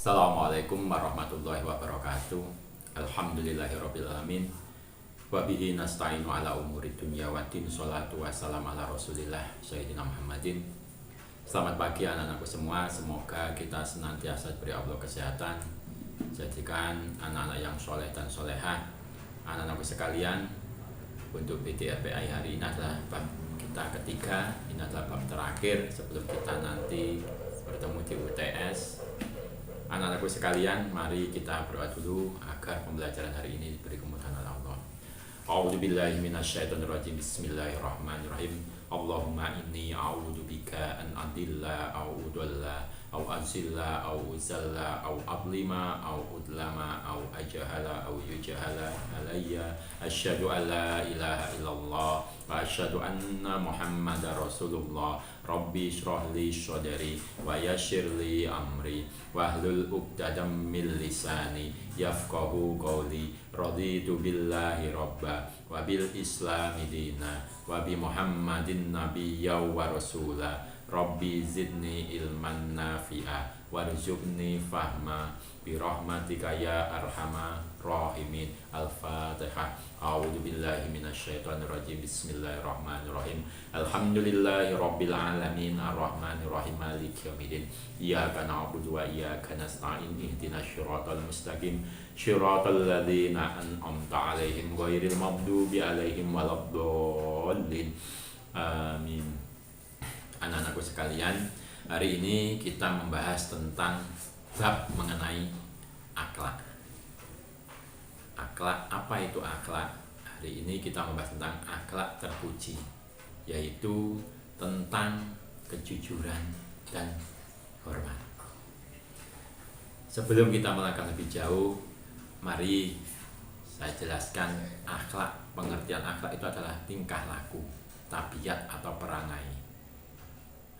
Assalamualaikum warahmatullahi wabarakatuh. Alhamdulillahirabbil alamin. Wa bihi nasta'inu ala umuri dunya waddin. Shalatu wassalamu ala Rasulillah Sayyidina Muhammadin. Selamat pagi anak-anakku semua. Semoga kita senantiasa diberi Allah kesehatan. Jadikan anak-anak yang soleh dan solehah. Anak-anakku sekalian, untuk PDRPI hari ini adalah bab kita ketiga. Ini adalah bab terakhir sebelum kita nanti bertemu di UTS. Anak-anakku sekalian, mari kita berdoa dulu agar pembelajaran hari ini diberi kemudahan oleh Allah. A'udzubillahi minasyaitonirrajim. Bismillahirrahmanirrahim. Allahumma inni a'udzubika an adilla au udalla au azilla au uzalla au ablima au udlama au ajahala au yujahala alayya. Asyhadu an la ilaha illallah wa asyhadu anna Muhammadar Rasulullah. Rabbi shrah li sadri wa yassir li amri wahlul 'uqdatam min lisani yafqahu qawli. Raditu billahi rabba wa bil islami dina wa bi Muhammadin nabiyya wa rasula. Rabbi zidni ilman nafi'a warzuqni fahma bi rahmatika ya arhamar rahimin. Al-Fatihah. A'udzu billahi minasyaitonir rajim. Bismillahirrahmanirrahim. Alhamdulillahi rabbil alamin arrahmanir rahim maliki yaumiddin. Iyyaka na'budu wa iyyaka nasta'in. Ihdinas siratal mustaqim. Shiratal ladzina an'amta 'alaihim ghairil maghdubi 'alaihim waladdallin. Amin. Anak-anakku sekalian, hari ini kita membahas tentang bab mengenai akhlak. Akhlak, apa itu akhlak? Hari ini kita membahas tentang akhlak terpuji, yaitu tentang kejujuran dan hormat. Sebelum kita melangkah lebih jauh, mari saya jelaskan akhlak. Pengertian akhlak itu adalah tingkah laku, tabiat atau perangai.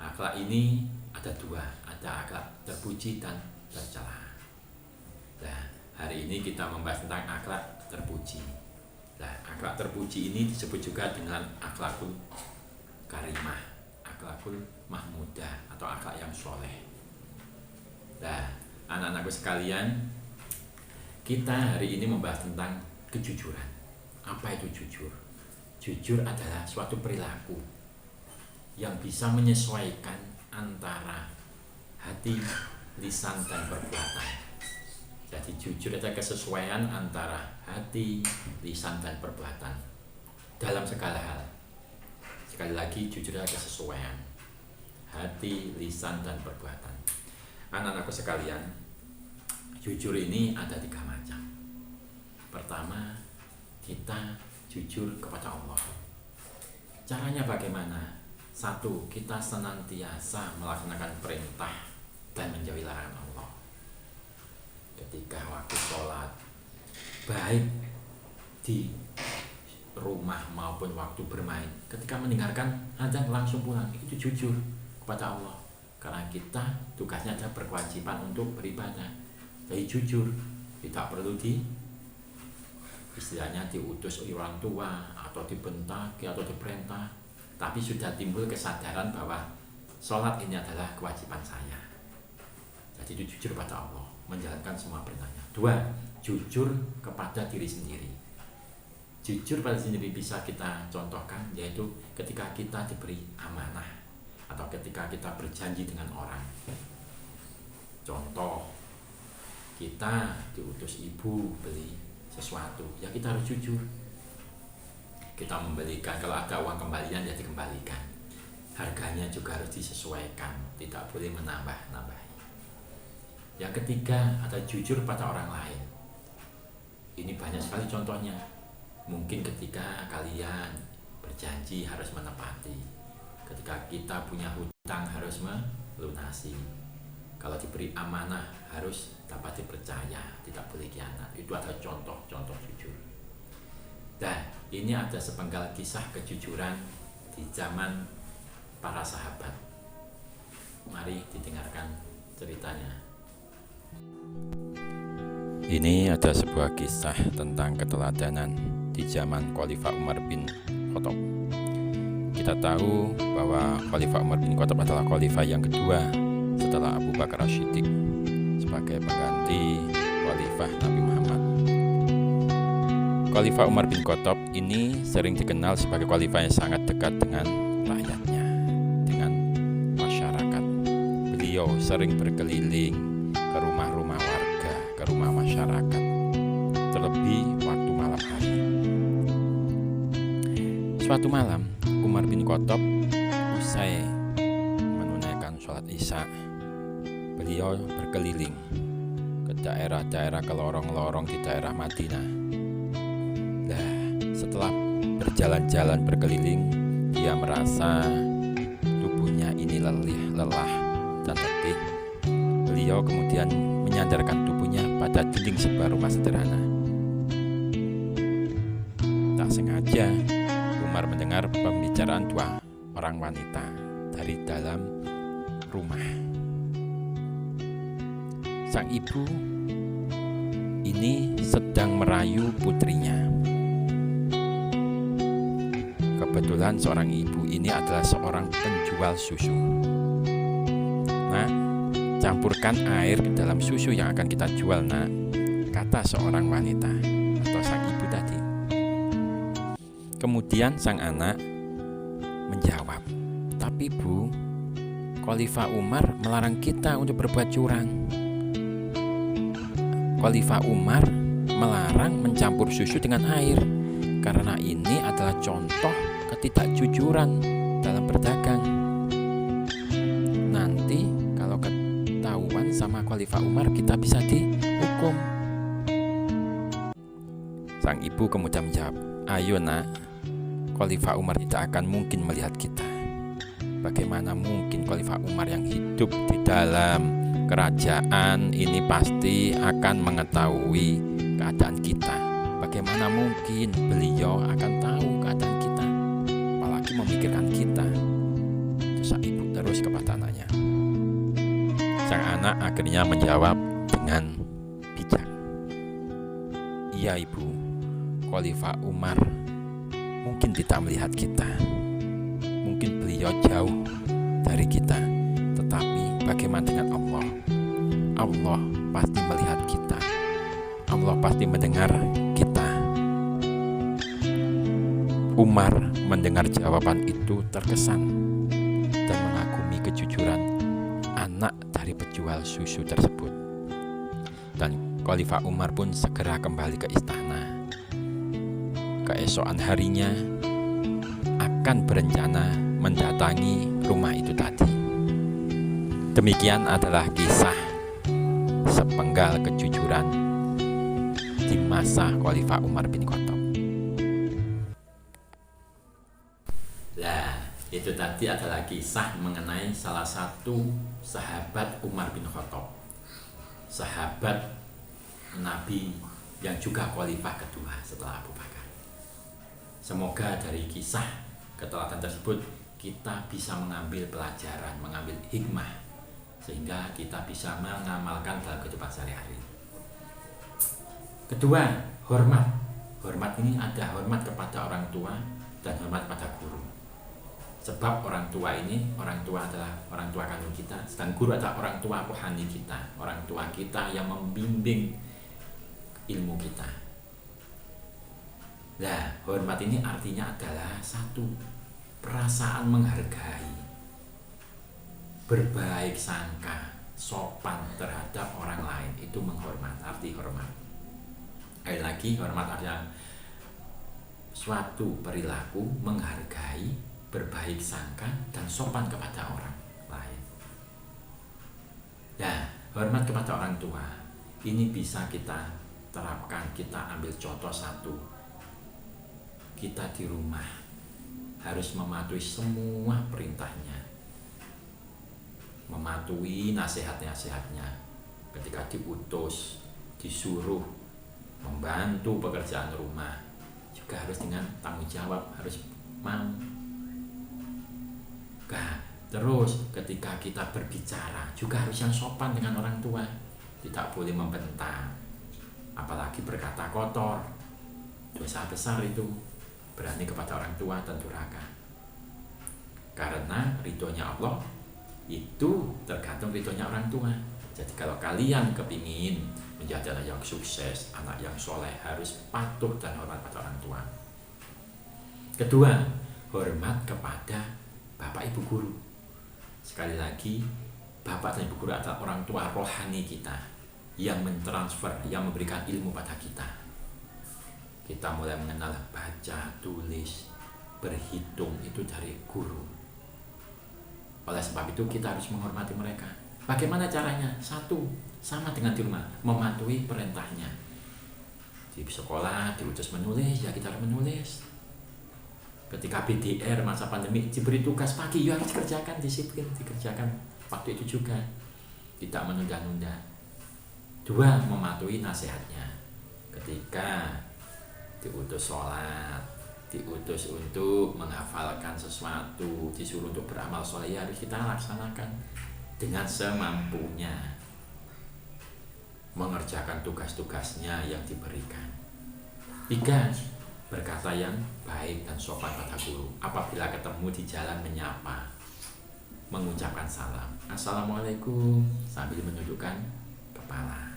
Akhlak ini ada dua, ada akhlak terpuji dan tercela. Nah, hari ini kita membahas tentang akhlak terpuji. Nah, akhlak terpuji ini disebut juga dengan akhlakul karimah, akhlakul mahmudah atau akhlak yang soleh. Nah, anak-anakku sekalian, kita hari ini membahas tentang kejujuran. Apa itu jujur? Jujur adalah suatu perilaku yang bisa menyesuaikan antara hati, lisan, dan perbuatan. Jadi jujur adalah kesesuaian antara hati, lisan, dan perbuatan dalam segala hal. Sekali lagi, jujur adalah kesesuaian hati, lisan, dan perbuatan. Anak-anakku sekalian, jujur ini ada 3 macam. Pertama, kita jujur kepada Allah. Caranya bagaimana? 1. Kita senantiasa melaksanakan perintah dan menjauhi larangan Allah. Ketika waktu sholat, baik di rumah maupun waktu bermain, ketika mendengarkan adzan langsung pulang, itu jujur kepada Allah. Karena kita tugasnya adalah berkewajiban untuk beribadah. Jadi jujur, tidak perlu istilahnya diutus oleh orang tua atau dibentaki atau diperintah, tapi sudah timbul kesadaran bahwa sholat ini adalah kewajiban saya. Jadi itu jujur pada Allah, menjalankan semua perintahnya. 2. Jujur kepada diri sendiri. Jujur pada diri sendiri bisa kita contohkan, yaitu ketika kita diberi amanah atau ketika kita berjanji dengan orang. Contoh, kita diutus ibu beli sesuatu, ya kita harus jujur. Kita membelikan, kalau ada uang kembalian ya dikembalikan. Harganya juga harus disesuaikan, tidak boleh menambah-nambahi. Yang ketiga, ada jujur pada orang lain. Ini banyak sekali contohnya. Mungkin ketika kalian berjanji harus menepati. Ketika kita punya hutang harus melunasi. Kalau diberi amanah harus dapat dipercaya, tidak boleh khianat. Itu adalah contoh-contoh jujur. Dan ini ada sepenggal kisah kejujuran di zaman para sahabat. Mari didengarkan ceritanya. Ini ada sebuah kisah tentang keteladanan di zaman Khalifah Umar bin Khattab. Kita tahu bahwa Khalifah Umar bin Khattab adalah khalifah yang kedua setelah Abu Bakar As-Siddiq sebagai pengganti Khalifah Nabi Muhammad. Khalifah Umar bin Khattab ini sering dikenal sebagai khalifah yang sangat dekat dengan rakyatnya, dengan masyarakat. Beliau sering berkeliling ke rumah-rumah warga, ke rumah masyarakat, terlebih waktu malam hari. Suatu malam, Umar bin Khattab usai menunaikan sholat Isya, beliau berkeliling ke daerah-daerah, ke lorong-lorong di daerah Madinah. Setelah berjalan-jalan berkeliling, dia merasa tubuhnya ini lelah dan letih. Beliau kemudian menyandarkan tubuhnya pada dinding sebuah rumah sederhana. Tak sengaja, Umar mendengar pembicaraan dua orang wanita dari dalam rumah. Sang ibu ini sedang merayu putrinya. Kebetulan seorang ibu ini adalah seorang penjual susu. Nak, campurkan air ke dalam susu yang akan kita jual, nak, kata seorang wanita atau sang ibu tadi. Kemudian sang anak menjawab, tapi Bu, Khalifah Umar melarang kita untuk berbuat curang. Khalifah Umar melarang mencampur susu dengan air, karena ini adalah contoh ketidakjujuran dalam berdagang. Nanti kalau ketahuan sama Khalifah Umar, kita bisa dihukum. Sang ibu kemudian menjawab, ayo nak, Khalifah Umar tidak akan mungkin melihat kita. Bagaimana mungkin Khalifah Umar yang hidup di dalam kerajaan ini pasti akan mengetahui keadaan kita. Bagaimana mungkin beliau akan tahu keadaan kita, apalagi memikirkan kita. Terus sang ibu terus kepada anaknya. Sang anak akhirnya menjawab dengan bijak, iya ibu, Khalifah Umar mungkin tidak melihat kita, mungkin beliau jauh dari kita, tetapi bagaimana dengan Allah? Allah pasti melihat kita, Allah pasti mendengar kita. Umar mendengar jawaban itu terkesan dan mengagumi kejujuran anak dari penjual susu tersebut. Dan Khalifah Umar pun segera kembali ke istana. Keesokan harinya akan berencana mendatangi rumah itu tadi. Demikian adalah kisah sepenggal kejujuran di masa Khalifah Umar bin Khattab. Nah, itu tadi adalah kisah mengenai salah satu sahabat Umar bin Khattab, sahabat Nabi yang juga khalifah kedua setelah Abu Bakar. Semoga dari kisah keteladan tersebut kita bisa mengambil pelajaran, mengambil hikmah, sehingga kita bisa mengamalkan dalam kehidupan sehari-hari. Kedua, hormat. Hormat ini ada hormat kepada orang tua dan hormat pada guru. Sebab orang tua adalah orang tua kandung kita, sedang guru adalah orang tua rohani kita, orang tua kita yang membimbing ilmu kita. Nah, hormat ini artinya adalah satu, perasaan menghargai, berbaik sangka, sopan terhadap orang lain, itu menghormat, arti hormat. Lagi hormat artinya suatu perilaku menghargai, berbaik sangka, dan sopan kepada orang lain. Nah, hormat kepada orang tua ini bisa kita terapkan, kita ambil contoh satu. Kita di rumah harus mematuhi semua perintahnya, mematuhi nasihat-nasihatnya. Ketika diutus, disuruh membantu pekerjaan rumah, juga harus dengan tanggung jawab, harus mau. Terus ketika kita berbicara juga harus yang sopan dengan orang tua, tidak boleh membentak, apalagi berkata kotor. Dosa besar itu, berani kepada orang tua dan durhaka. Karena ridhonya Allah itu tergantung ridhonya orang tua. Jadi kalau kalian kepingin menjadi anak yang sukses, anak yang soleh, harus patuh dan hormat pada orang tua. Kedua, hormat kepada bapak ibu guru. Sekali lagi, bapak dan ibu guru adalah orang tua rohani kita yang mentransfer, yang memberikan ilmu pada kita. Kita mulai mengenal baca, tulis, berhitung itu dari guru. Oleh sebab itu kita harus menghormati mereka. Bagaimana caranya? Satu, sama dengan di rumah, mematuhi perintahnya. Di sekolah diutus menulis, ya kita harus menulis. Ketika BDR masa pandemi diberi tugas pagi, ya harus kerjakan, disiplin dikerjakan waktu itu juga, tidak menunda-nunda. Dua, mematuhi nasihatnya. Ketika diutus sholat, diutus untuk menghafalkan sesuatu, disuruh untuk beramal soleh, harus kita laksanakan dengan semampunya, mengerjakan tugas-tugasnya yang diberikan. Tiga, berkata yang baik dan sopan pada guru. Apabila ketemu di jalan, menyapa, mengucapkan salam, assalamualaikum, sambil menundukkan kepala.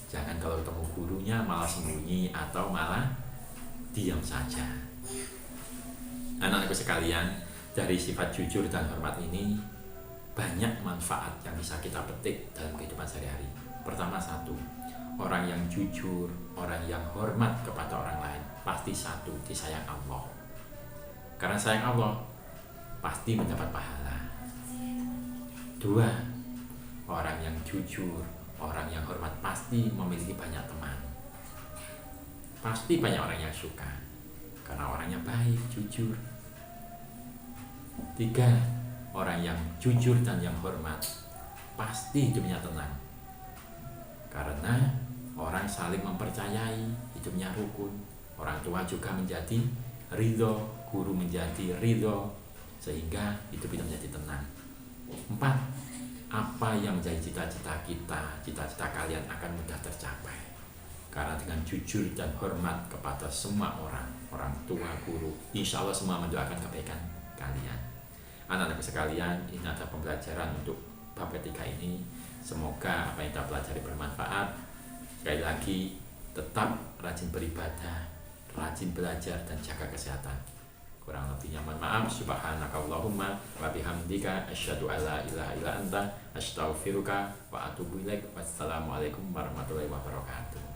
Jangan kalau ketemu gurunya malah sembunyi atau malah diam saja. Anak-anakku sekalian, dari sifat jujur dan hormat ini banyak manfaat yang bisa kita petik dalam kehidupan sehari-hari. Pertama, satu, orang yang jujur, orang yang hormat kepada orang lain, pasti satu, disayang Allah. Karena sayang Allah, pasti mendapat pahala. Dua, orang yang jujur, orang yang hormat pasti memiliki banyak teman. Pasti banyak orang yang suka, karena orangnya baik, jujur. Tiga, orang yang jujur dan yang hormat pasti hidupnya tenang, karena orang saling mempercayai, hidupnya rukun. Orang tua juga menjadi ridho, guru menjadi ridho, sehingga hidup menjadi tenang. Empat, apa yang menjadi cita-cita kita, cita-cita kalian akan mudah tercapai. Karena dengan jujur dan hormat kepada semua orang, orang tua, guru, insya Allah semua mendoakan kebaikan kalian. Anak-anak sekalian, ini ada pembelajaran untuk bab ketiga ini. Semoga apa yang kita pelajari bermanfaat. Sekali lagi, tetap rajin beribadah, rajin belajar, dan jaga kesehatan. Kurang lebihnya mohon maaf. Subhanakallahumma wa bihamdika asyhadu alla ilaha illa anta astaghfiruka wa atubu ilaik. Wassalamualaikum warahmatullahi wabarakatuh.